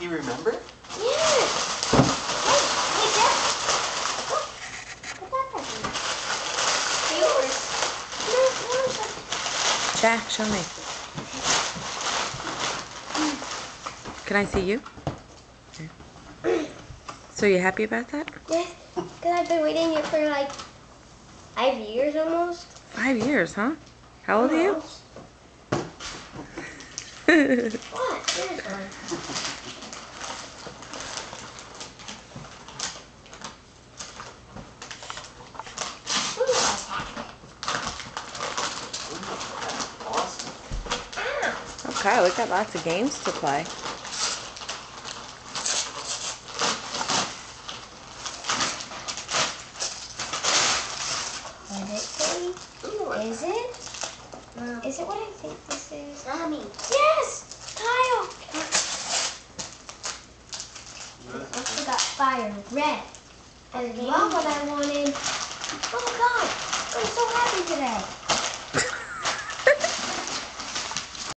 You remember? Yes. Hey, Jack. Look. Put that back in there. Yours. Jack, show me. Can I see you? Okay. So you happy about that? Yes, because I've been waiting here for like 5 years almost. 5 years, huh? How old are you? What? Here's one. Awesome. Okay, we got lots of games to play. What did it say? Is it? No. Is it what I think this is? Mommy. Yes! Kyle! I also got fire red. As well what I wanted. Oh God! I'm so happy today.